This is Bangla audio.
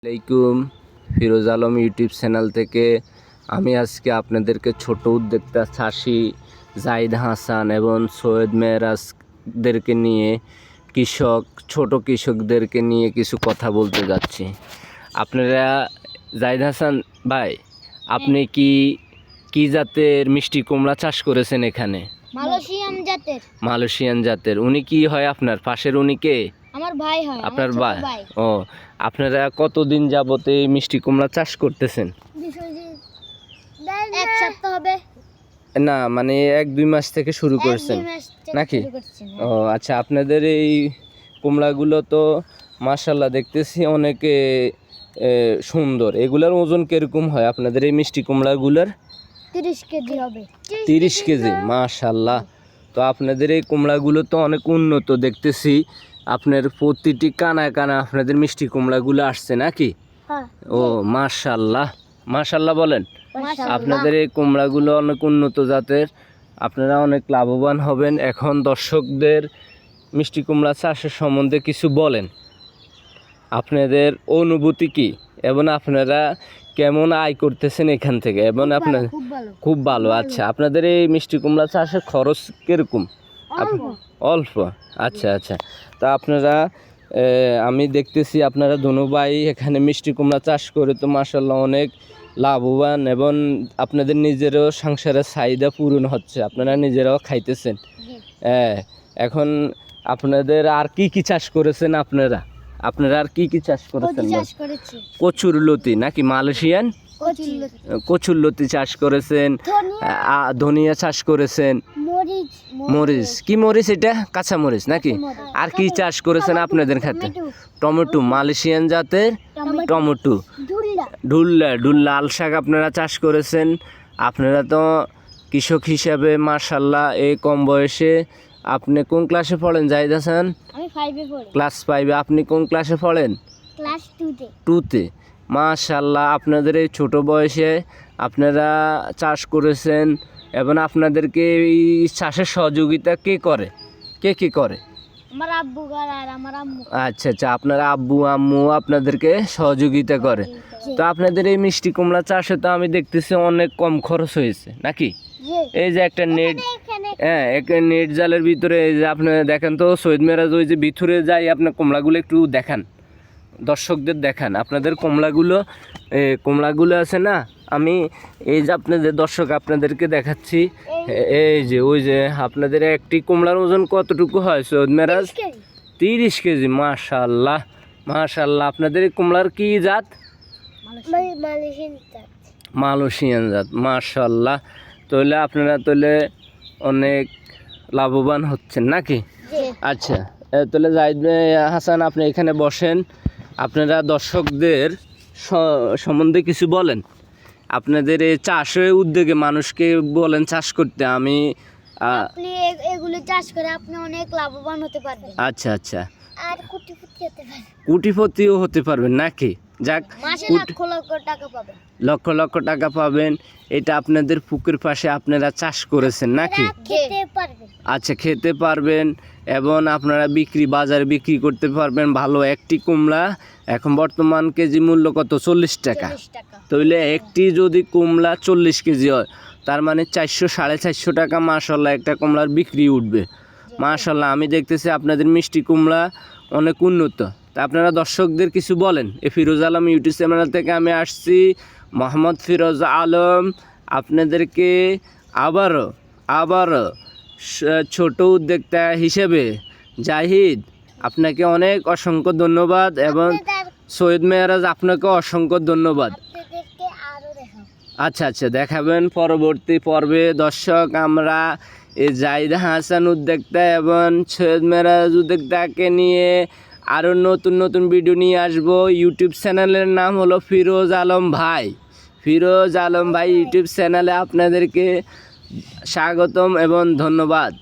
আলাইকুম ফিরোজ আলম ইউটিউব চ্যানেল থেকে আমি আজকে আপনাদেরকে ছোট উদ্যোক্তা চাষি জাহিদ হাসান এবং সৈয়দ মেরাজদেরকে নিয়ে ছোট কৃষকদেরকে নিয়ে কিছু কথা বলতে যাচ্ছি। আপনারা জাহিদ হাসান ভাই, আপনি কি জাতের মিষ্টি কুমড়া চাষ করেছেন এখানে? মালয়েশিয়ান জাতের। উনি কি হয় আপনার পাশের? উনি কে? আমার ভাই হয়। আপনার ভাই? ও, আপনারা কতদিন যাবত এই মিষ্টি কুমড়া চাষ করতেছেন? এক সপ্তাহ হবে না, মানে 1-2 মাস থেকে শুরু করছেন নাকি? ও আচ্ছা, আপনাদের এই কুমড়াগুলো তো মাশাআল্লাহ দেখতেছি অনেকে সুন্দর। এগুলার ওজন কিরকম হয় আপনাদের এই মিষ্টি কুমড়াগুলোর? 30 কেজি হবে। 30 কেজি, মাশাআল্লাহ। তো আপনাদের এই কুমড়াগুলো তো অনেক উন্নত দেখতেছি। আপনার প্রতিটি কানায় কানায় আপনাদের মিষ্টি কুমড়াগুলো আসছে নাকি? ও মাশাআল্লাহ, মাশাআল্লাহ বলেন। আপনাদের এই কুমড়াগুলো অনেক উন্নত জাতের, আপনারা অনেক লাভবান হবেন। এখন দর্শকদের মিষ্টি কুমড়া চাষের সম্বন্ধে কিছু বলেন, আপনাদের অনুভূতি কি এবং আপনারা কেমন আয় করতেছেন এখান থেকে? এবং আপনার খুব ভালো। আচ্ছা, আপনাদের এই মিষ্টি কুমড়া চাষের খরচ কিরকম? অল্প। আচ্ছা আচ্ছা। তা আপনারা আমি দেখতেছি আপনারা দুনো ভাই এখানে মিষ্টি কুমড়া চাষ করে তো মাশাআল্লাহ অনেক লাভবান, এবং আপনাদের নিজেরও সংসারের চাহিদা পূরণ হচ্ছে, আপনারা নিজেরাও খাইতেছেন। এখন আপনাদের আর কি চাষ করেছেন? আপনারা আর কি চাষ করেছেন? কচুরলতি নাকি? মালয়েশিয়ান কচুরলতি চাষ করেছেন, ধনিয়া চাষ করেছেন, মরিচ। কি মরিচ এটা? কাঁচা মরিচ নাকি? আর কি চাষ করেছেন আপনাদের ক্ষেত্রে? টমেটো, মালয়েশিয়ান জাতের টমেটো। ঢুল্লা লাল শাক আপনারা চাষ করেছেন। আপনারা তো কৃষক হিসাবে মাশাআল্লাহ এই কম বয়সে। আপনি কোন ক্লাসে পড়েন জাহিদ হাসান? আমি 5 এ পড়ি। ক্লাস 5 এ। আপনি কোন ক্লাসে পড়েন? ক্লাস 2 তে। মাশাআল্লাহ, আপনাদের এই ছোট বয়সে আপনারা চাষ করেছেন, এবং আপনাদেরকে এই চাষের সহযোগিতা কে করে? আমার আব্বু আর আমার আম্মু। আচ্ছা আচ্ছা, আপনার আব্বু আম্মু আপনাদেরকে সহযোগিতা করে। তো আপনাদের এই মিষ্টি কুমড়া চাষে তো আমি দেখতেছি অনেক কম খরচ হয়েছে নাকি? এই যে একটা নেট, একটা নেট জালের ভিতরে, এই যে আপনি দেখেন তো সৈয়দ মেরাজ, ওই যে ভিতরে যাই আপনার কুমড়াগুলো একটু দেখান, দর্শকদের দেখান আপনাদের কুমড়াগুলো আছে না। আমি এই যে আপনাদের দর্শক আপনাদেরকে দেখাচ্ছি, এই যে ওই যে আপনাদের একটি কুমড়ার ওজন কতটুকু হয় সৈয়দ মেরাজ? 30 কেজি। মাশাআল্লাহ মাশাআল্লাহ। আপনাদের এই কুমড়ার কি জাত? মালয়েশিয়ান জাত। মাশাআল্লাহ। তাহলে আপনারা অনেক লাভবান হচ্ছেন নাকি? আচ্ছা, তাহলে জাহিদ হাসান আপনি এখানে বসেন, আপনারা দর্শকদের সম্বন্ধে কিছু বলেন। আপনাদের এই চাষের উদ্যোগে মানুষকে বলেন চাষ করতে। আপনি এগুলো চাষ করে আপনি অনেক লাভবান হতে পারবেন। আচ্ছা আচ্ছা। আর কোটিপতিও হতে পারবেন নাকি? যাক, লক্ষ লক্ষ টাকা পাবেন। এটা আপনাদের পুকুর পাশে আপনারা চাষ করেছেন নাকি? আচ্ছা, খেতে পারবেন, এবং আপনারা বাজারে বিক্রি করতে পারবেন। ভালো একটি কুমড়া এখন বর্তমান কেজি মূল্য কত? 40 টাকা। তাহলে একটি যদি কুমড়া 40 কেজি হয়, তার মানে 400-450 টাকা মাশাআল্লাহ একটা কুমড়ার বিক্রি উঠবে। মাশাআল্লাহ, আমি দেখতেছি আপনাদের মিষ্টি কুমড়া অনেক উন্নত। তা আপনারা দর্শকদের কিছু বলেন। এই ফিরোজ আলম ইউটিউব চ্যানেল থেকে আমি আসছি, মোহাম্মদ ফিরোজ আলম। আপনাদেরকে আবারও ছোট উদ্যোক্তা হিসেবে জাহিদ আপনাকে অনেক অসংখ্য ধন্যবাদ, এবং সৈয়দ মেরাজ আপনাকে অসংখ্য ধন্যবাদ। আচ্ছা আচ্ছা, দেখাবেন পরবর্তী পর্বে। দর্শক, আমরা এই জাহিদ হাসান উদ্যোক্তা এবং সৈয়দ মেরাজ উদ্যোক্তাকে নিয়ে আরও নতুন ভিডিও নিয়ে আসবো। ইউটিউব চ্যানেলের নাম হলো ফিরোজ আলম ভাই ইউটিউব চ্যানেলে আপনাদেরকে স্বাগতম এবং ধন্যবাদ।